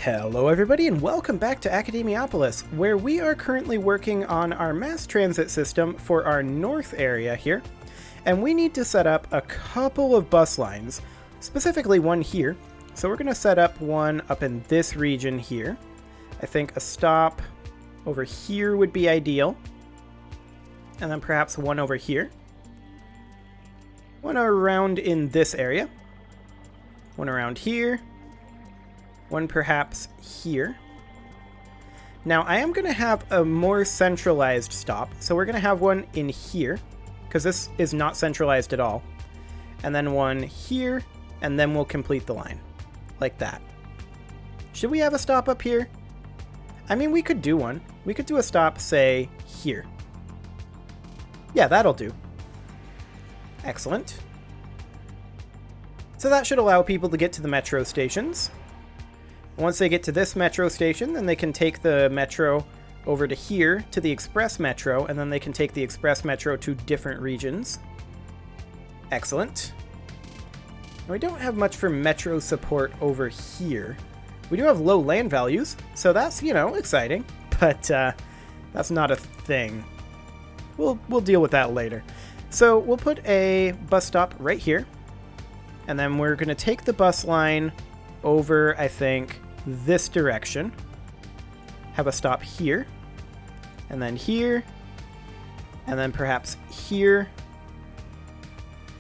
Hello everybody and welcome back to Academiopolis, where we are currently working on our mass transit system for our north area here, and we need to set up a couple of bus lines, specifically one here. So we're going to set up one up in this region here. I think a stop over here would be ideal, and then perhaps one over here. One around in this area. One around here. One perhaps here. Now I am going to have a more centralized stop, so we're going to have one in here, because this is not centralized at all. And then one here, and then we'll complete the line. Like that. Should we have a stop up here? I mean, we could do one. We could do a stop, say, here. Yeah, that'll do. Excellent. So that should allow people to get to the metro stations. Once they get to this metro station, then they can take the metro over to here, to the express metro, and then they can take the express metro to different regions. Excellent. Now, we don't have much for metro support over here. We do have low land values, so that's, you know, exciting, but that's not a thing. We'll deal with that later. So we'll put a bus stop right here, and then we're going to take the bus line over, I think, this direction. Have a stop here, and then here, and then perhaps here,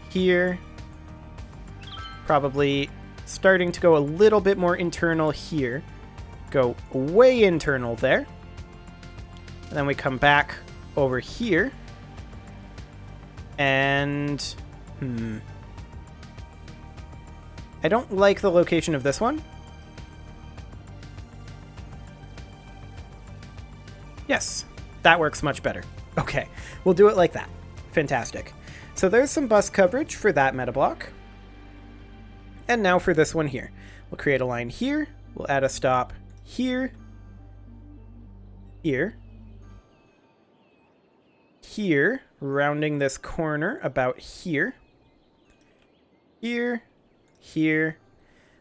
here, probably starting to go a little bit more internal here, go way internal there, and then we come back over here, and I don't like the location of this one. Yes, that works much better. Okay, we'll do it like that. Fantastic. So there's some bus coverage for that meta block. And now for this one here. We'll create a line here. We'll add a stop here. Here. Here, rounding this corner about here. Here. Here.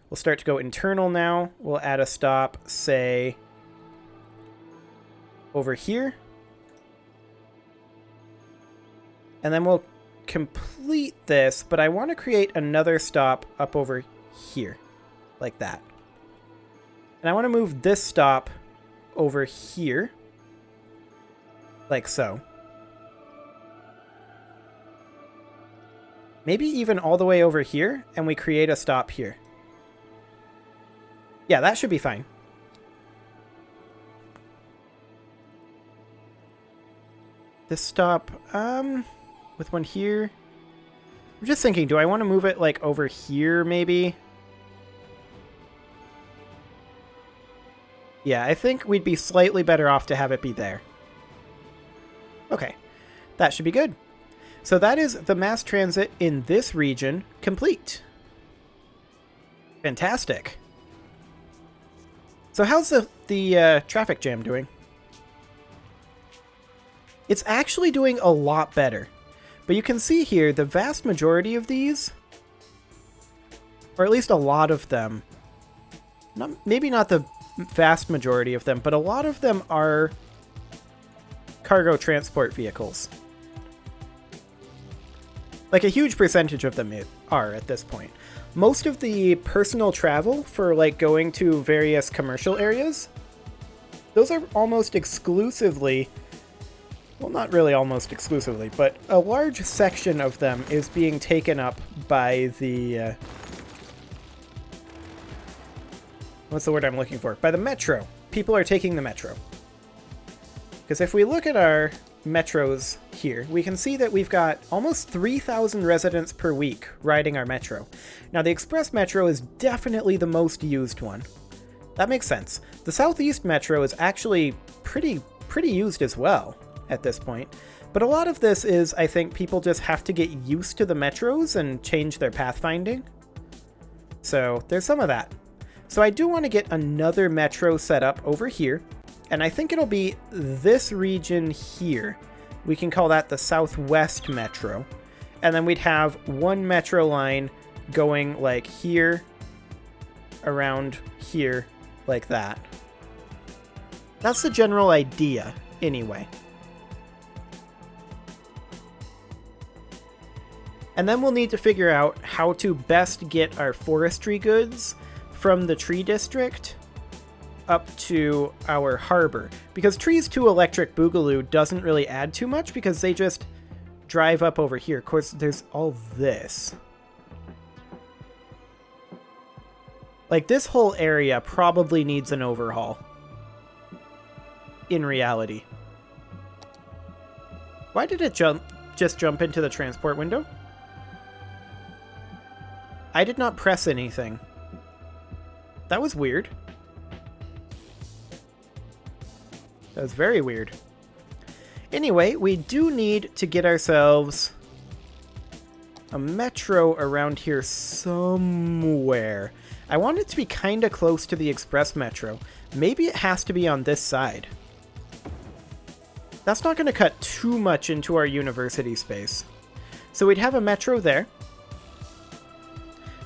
We'll start to go internal now. We'll add a stop, say, over here. And then we'll complete this, but I want to create another stop up over here, like that. And I want to move this stop over here, like so. Maybe even all the way over here, and we create a stop here. Yeah, that should be fine. This stop, with one here. I'm just thinking, do I want to move it, like, over here, maybe? Yeah, I think we'd be slightly better off to have it be there. Okay, that should be good. So that is the mass transit in this region complete. Fantastic. So how's the traffic jam doing? It's actually doing a lot better. But you can see here, the vast majority of these, or at least a lot of them, maybe not the vast majority of them, but a lot of them are cargo transport vehicles. Like a huge percentage of them are at this point. Most of the personal travel for like going to various commercial areas, those are almost exclusively, well, not really almost exclusively, but a large section of them is being taken up by the, what's the word I'm looking for? By the metro. People are taking the metro. Because if we look at our metros here, we can see that we've got almost 3,000 residents per week riding our metro. Now, the express metro is definitely the most used one. That makes sense. The southeast metro is actually pretty used as well at this point. But a lot of this is, I think, people just have to get used to the metros and change their pathfinding. So there's some of that. So I do want to get another metro set up over here. And I think it'll be this region here. We can call that the Southwest Metro. And then we'd have one metro line going like here, around here, like that. That's the general idea, anyway. And then we'll need to figure out how to best get our forestry goods from the tree district up to our harbor. Because trees to Electric Boogaloo doesn't really add too much because they just drive up over here. Of course, there's all this. Like, this whole area probably needs an overhaul. In reality. Why did it just jump into the transport window? I did not press anything. That was weird. That was very weird. Anyway, we do need to get ourselves a metro around here somewhere. I want it to be kind of close to the express metro. Maybe it has to be on this side. That's not going to cut too much into our university space. So we'd have a metro there.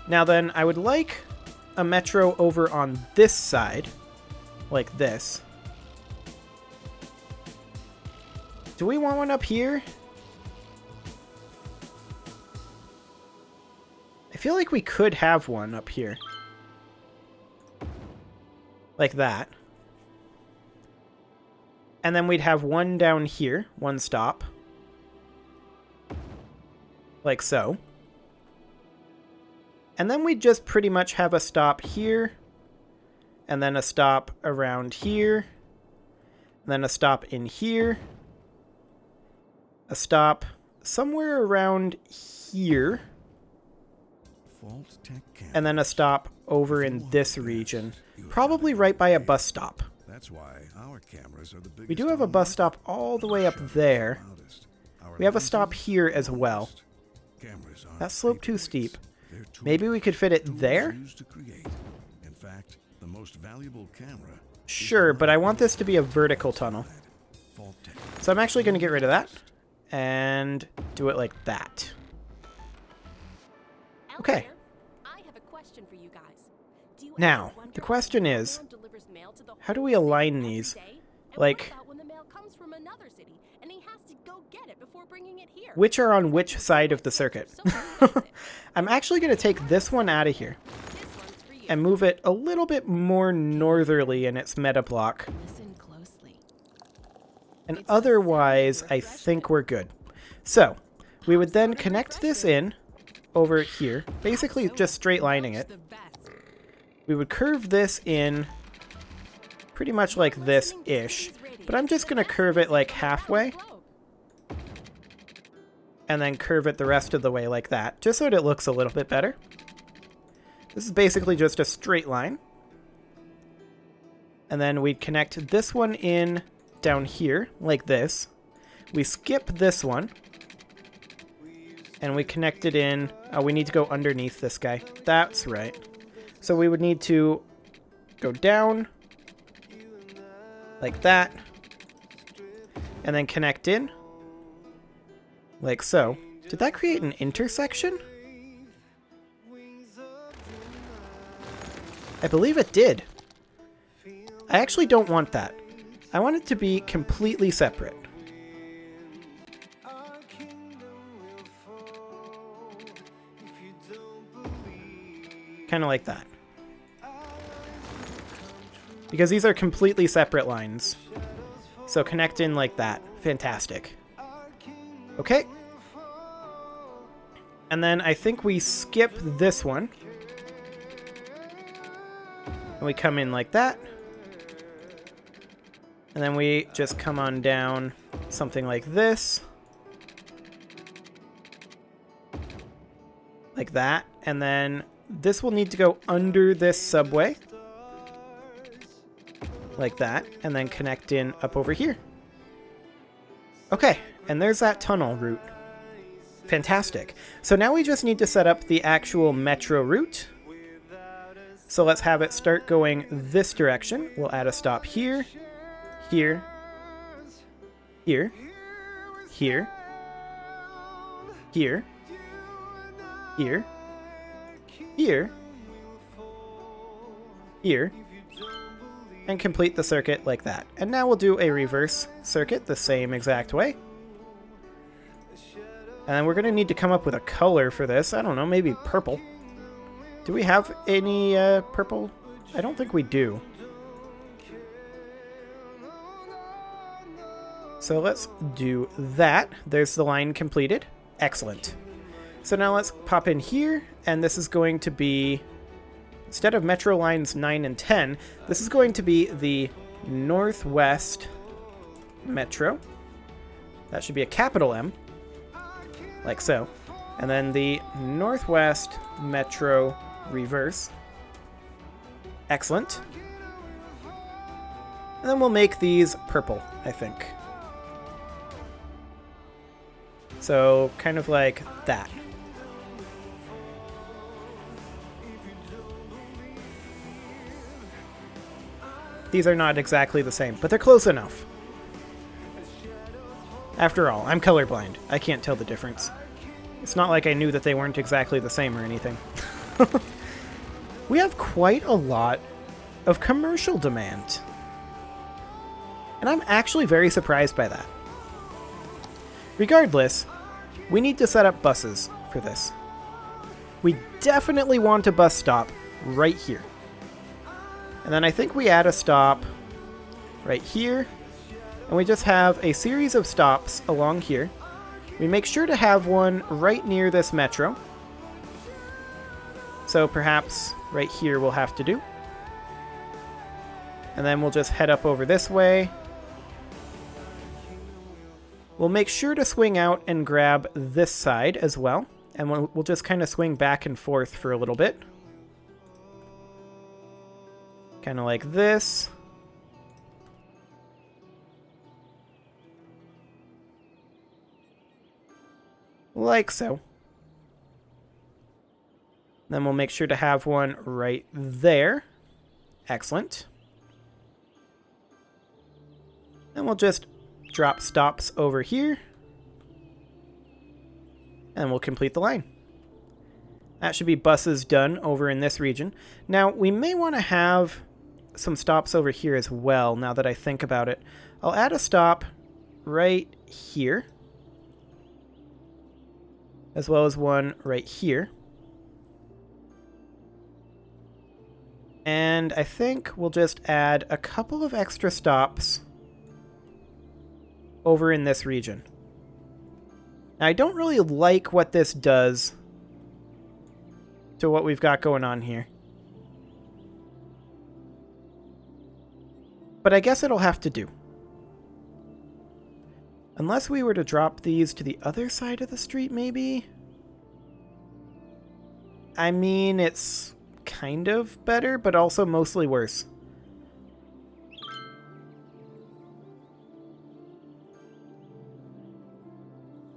Now then, I would like a metro over on this side, like this. Do we want one up here? I feel like we could have one up here. Like that. And then we'd have one down here, one stop. Like so. And then we'd just pretty much have a stop here. And then a stop around here. And then a stop in here. A stop somewhere around here. And then a stop over in this region. Probably right by a bus stop. That's why our cameras are the biggest. We do have a bus stop all the way up there. We have a stop here as well. That slope too steep. Maybe we could fit it there? In fact, the most valuable camera. Sure, but I want this to be a vertical tunnel. So I'm actually going to get rid of that. And do it like that. Okay. Now, the question is, how do we align these? Like, which are on which side of the circuit? I'm actually going to take this one out of here and move it a little bit more northerly in its meta block. And otherwise, I think we're good. So, we would then connect this in over here, basically just straight lining it. We would curve this in pretty much like this-ish, but I'm just going to curve it like halfway. And then curve it the rest of the way like that, just so that it looks a little bit better. This is basically just a straight line. And then we'd connect this one in down here, like this. We skip this one. And we connect it in. Oh, we need to go underneath this guy. That's right. So we would need to go down. Like that. And then connect in. Like so. Did that create an intersection? I believe it did. I actually don't want that. I want it to be completely separate. Kind of like that. Because these are completely separate lines. So connect in like that. Fantastic. Okay. And then I think we skip this one. And we come in like that. And then we just come on down something like this. Like that. And then this will need to go under this subway. Like that. And then connect in up over here. Okay. And there's that tunnel route. Fantastic. So now we just need to set up the actual metro route. So let's have it start going this direction. We'll add a stop here. Here, here, here, here, here, here, here, and complete the circuit like that. And now we'll do a reverse circuit the same exact way. And then we're going to need to come up with a color for this. I don't know, maybe purple. Do we have any purple? I don't think we do. So let's do that. There's the line completed. Excellent. So now let's pop in here, and this is going to be, instead of Metro Lines 9 and 10, this is going to be the Northwest Metro. That should be a capital M, like so. And then the Northwest Metro reverse. Excellent. And then we'll make these purple, I think. So kind of like that. These are not exactly the same, but they're close enough. After all, I'm colorblind. I can't tell the difference. It's not like I knew that they weren't exactly the same or anything. We have quite a lot of commercial demand. And I'm actually very surprised by that. Regardless, we need to set up buses for this. We definitely want a bus stop right here. And then I think we add a stop right here. And we just have a series of stops along here. We make sure to have one right near this metro. So perhaps right here we'll have to do. And then we'll just head up over this way. We'll make sure to swing out and grab this side as well. And we'll just kind of swing back and forth for a little bit. Kind of like this. Like so. Then we'll make sure to have one right there. Excellent. And we'll just drop stops over here. And we'll complete the line. That should be buses done over in this region. Now, we may want to have some stops over here as well, now that I think about it. I'll add a stop right here, as well as one right here. And I think we'll just add a couple of extra stops over in this region. Now, I don't really like what this does to what we've got going on here. But I guess it'll have to do. Unless we were to drop these to the other side of the street, maybe? I mean, it's kind of better, but also mostly worse.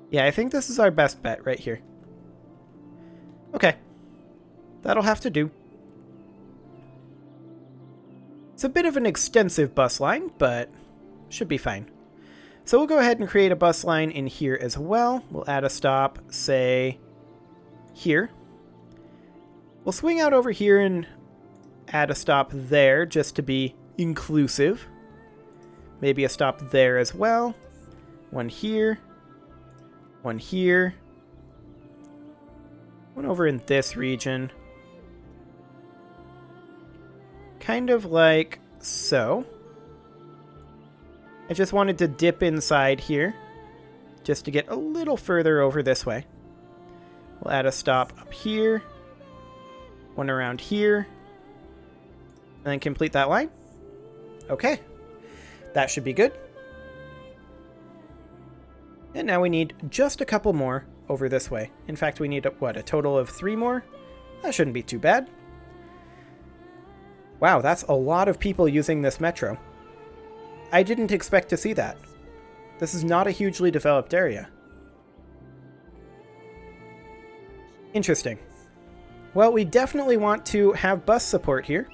Yeah, I think this is our best bet right here. Okay. That'll have to do. It's a bit of an extensive bus line, but should be fine. So we'll go ahead and create a bus line in here as well. We'll add a stop, say, here. We'll swing out over here and add a stop there just to be inclusive. Maybe a stop there as well. One here. One here. One over in this region. Kind of like so. I just wanted to dip inside here just to get a little further over this way. We'll add a stop up here. One around here. And then complete that line. Okay. That should be good. And now we need just a couple more over this way. In fact, we need, what, a total of 3 more? That shouldn't be too bad. Wow, that's a lot of people using this metro. I didn't expect to see that. This is not a hugely developed area. Interesting. Well, we definitely want to have bus support here.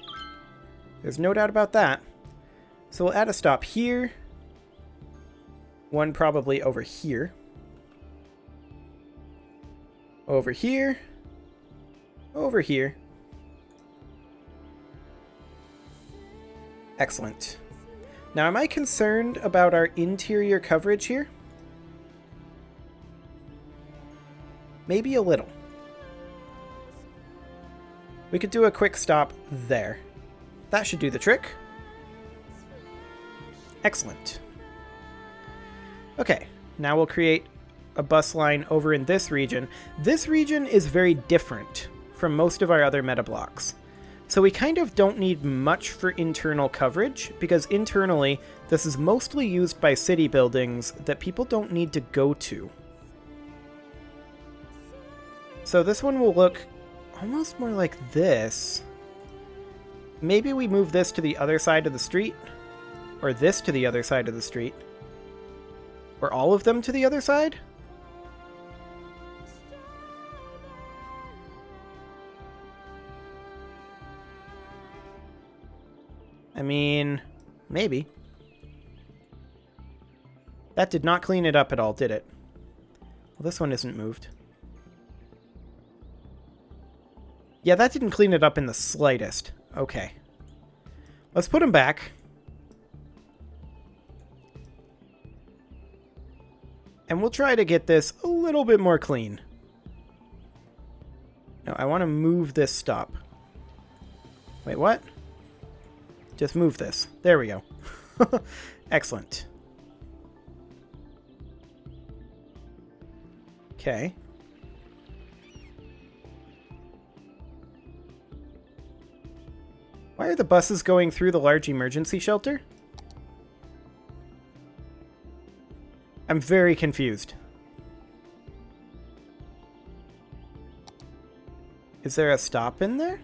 There's no doubt about that. So we'll add a stop here. One probably over here. Over here. Over here. Excellent. Now, am I concerned about our interior coverage here? Maybe a little. We could do a quick stop there. That should do the trick. Excellent. Okay, now we'll create a bus line over in this region. This region is very different from most of our other meta blocks. So we kind of don't need much for internal coverage, because internally, this is mostly used by city buildings that people don't need to go to. So this one will look almost more like this. Maybe we move this to the other side of the street, or this to the other side of the street, or all of them to the other side? I mean, maybe. That did not clean it up at all, did it? Well, this one isn't moved. Yeah, that didn't clean it up in the slightest. Okay. Let's put them back. And we'll try to get this a little bit more clean. No, I want to move this stop. Wait, what? Just move this. There we go. Excellent. Okay. Why are the buses going through the large emergency shelter? I'm very confused. Is there a stop in there?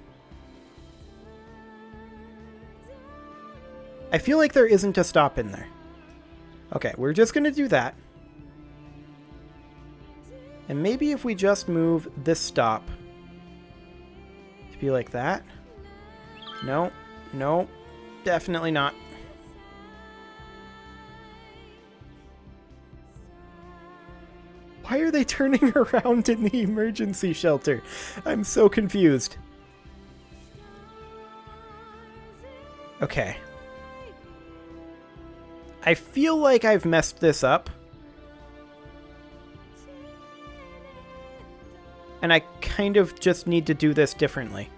I feel like there isn't a stop in there. Okay, we're just going to do that. And maybe if we just move this stop to be like that. No, no, definitely not. Why are they turning around in the emergency shelter? I'm so confused. Okay. I feel like I've messed this up. And I kind of just need to do this differently.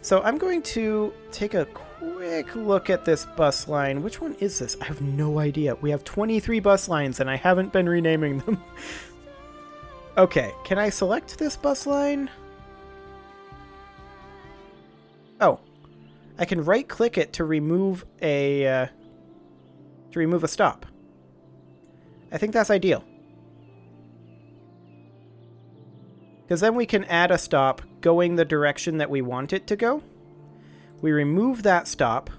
So I'm going to take a quick look at this bus line. Which one is this? I have no idea. We have 23 bus lines and I haven't been renaming them. Okay, can I select this bus line? Oh, I can right-click it to remove a stop. I think that's ideal. Because then we can add a stop going the direction that we want it to go. We remove that stop.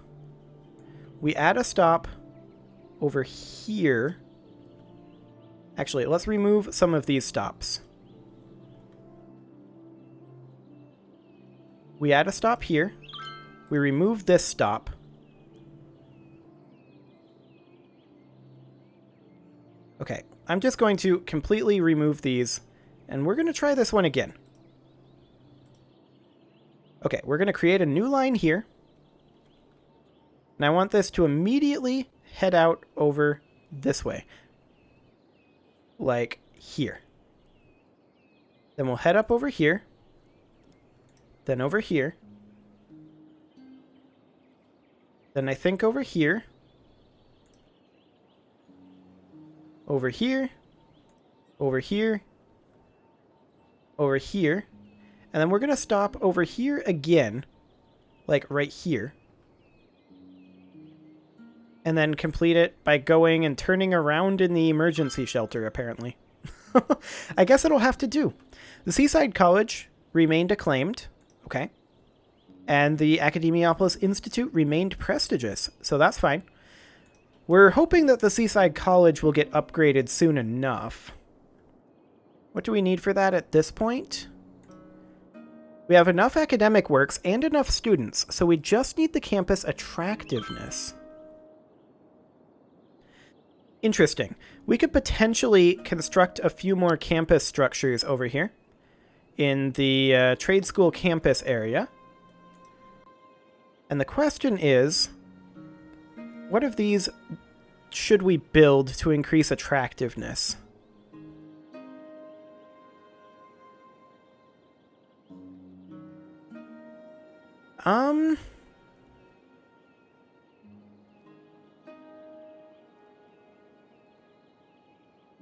We add a stop over here. Actually, let's remove some of these stops. We add a stop here. We remove this stop. Okay, I'm just going to completely remove these. And we're going to try this one again. Okay, we're going to create a new line here. And I want this to immediately head out over this way. Like here. Then we'll head up over here. Then over here. Then I think over here. Over here. Over here. Over here, and then we're going to stop over here again, like right here, and then complete it by going and turning around in the emergency shelter, apparently. I guess it'll have to do. The Seaside College remained acclaimed, okay, and the Academiopolis Institute remained prestigious, so that's fine. We're hoping that the Seaside College will get upgraded soon enough. What do we need for that at this point? We have enough academic works and enough students, so we just need the campus attractiveness. Interesting. We could potentially construct a few more campus structures over here in the trade school campus area. And the question is, What of these should we build to increase attractiveness?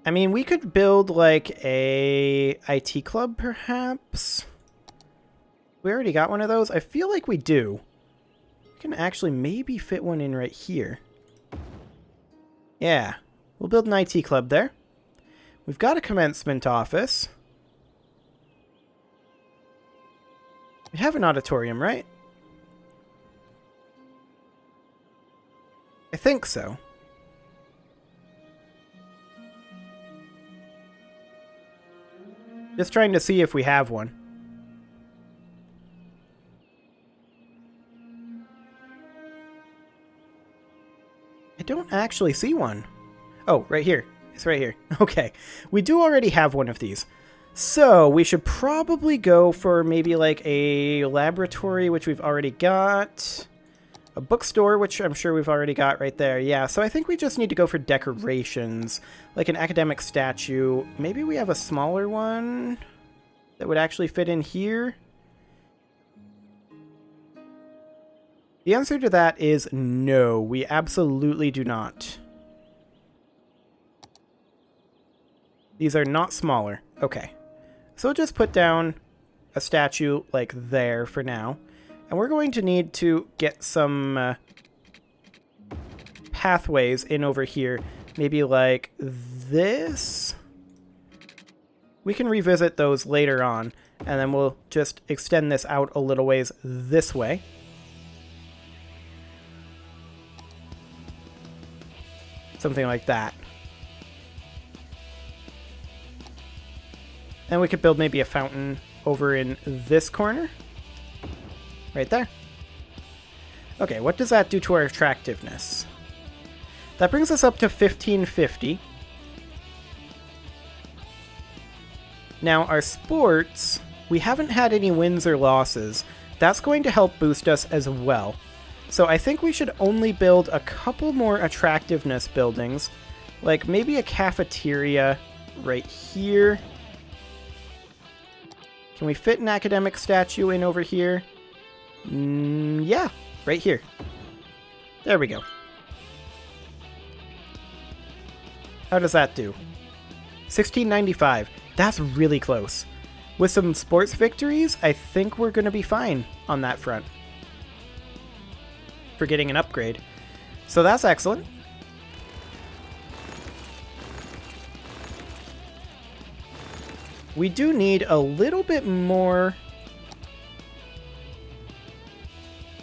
I mean, we could build like a IT club, perhaps. We already got one of those. I feel like we do. We can actually maybe fit one in right here. Yeah, we'll build an IT club there. We've got a commencement office. We have an auditorium, right? I think so. Just trying to see if we have one. I don't actually see one. Oh, right here. It's right here. Okay. We do already have one of these. So we should probably go for maybe like a laboratory, which we've already got. A bookstore, which I'm sure we've already got right there. Yeah, so I think we just need to go for decorations. Like an academic statue. Maybe we have a smaller one that would actually fit in here. The answer to that is no. We absolutely do not. These are not smaller. Okay. So we'll just put down a statue like there for now. And we're going to need to get some pathways in over here. Maybe like this. We can revisit those later on. And then we'll just extend this out a little ways this way. Something like that. And we could build maybe a fountain over in this corner. Right there. Okay, what does that do to our attractiveness? That brings us up to 1550. Now, our sports, we haven't had any wins or losses. That's going to help boost us as well. So I think we should only build a couple more attractiveness buildings. Like maybe a cafeteria right here. Can we fit an academic statue in over here? Yeah, right here. There we go. How does that do? 1695. That's really close. With some sports victories, I think we're going to be fine on that front. For getting an upgrade. So that's excellent. We do need a little bit more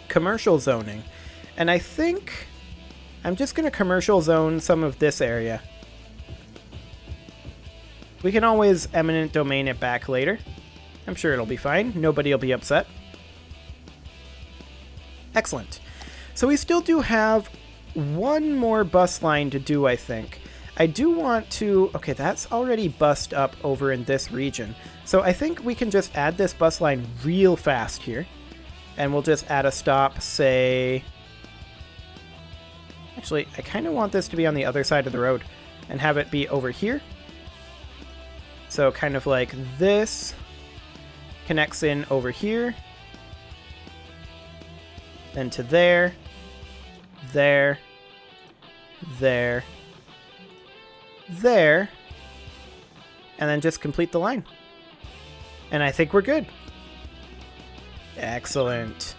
commercial zoning. And I think I'm just going to commercial zone some of this area. We can always eminent domain it back later. I'm sure it'll be fine. Nobody will be upset. Excellent. So we still do have one more bus line to do, I think. I do want to... Okay, that's already bussed up over in this region. So I think we can just add this bus line real fast here. And we'll just add a stop, say... Actually, I kind of want this to be on the other side of the road. And have it be over here. So kind of like this. Connects in over here. Then to there. There. There. There. And then just complete the line. And I think we're good. Excellent.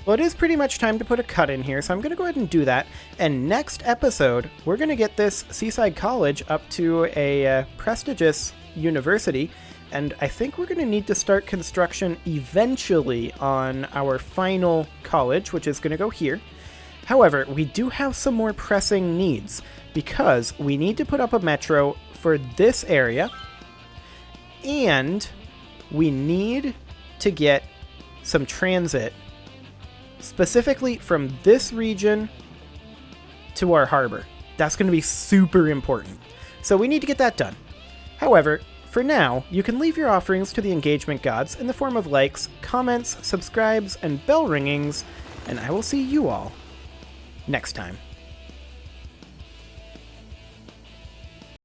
Well, it is pretty much time to put a cut in here, so I'm going to go ahead and do that. And next episode, we're going to get this Seaside College up to a prestigious university. And I think we're going to need to start construction eventually on our final college, which is going to go here. However, we do have some more pressing needs because we need to put up a metro for this area. And we need to get some transit specifically from this region to our harbor. That's going to be super important. So we need to get that done. However, for now, you can leave your offerings to the engagement gods in the form of likes, comments, subscribes, and bell ringings, and I will see you all next time.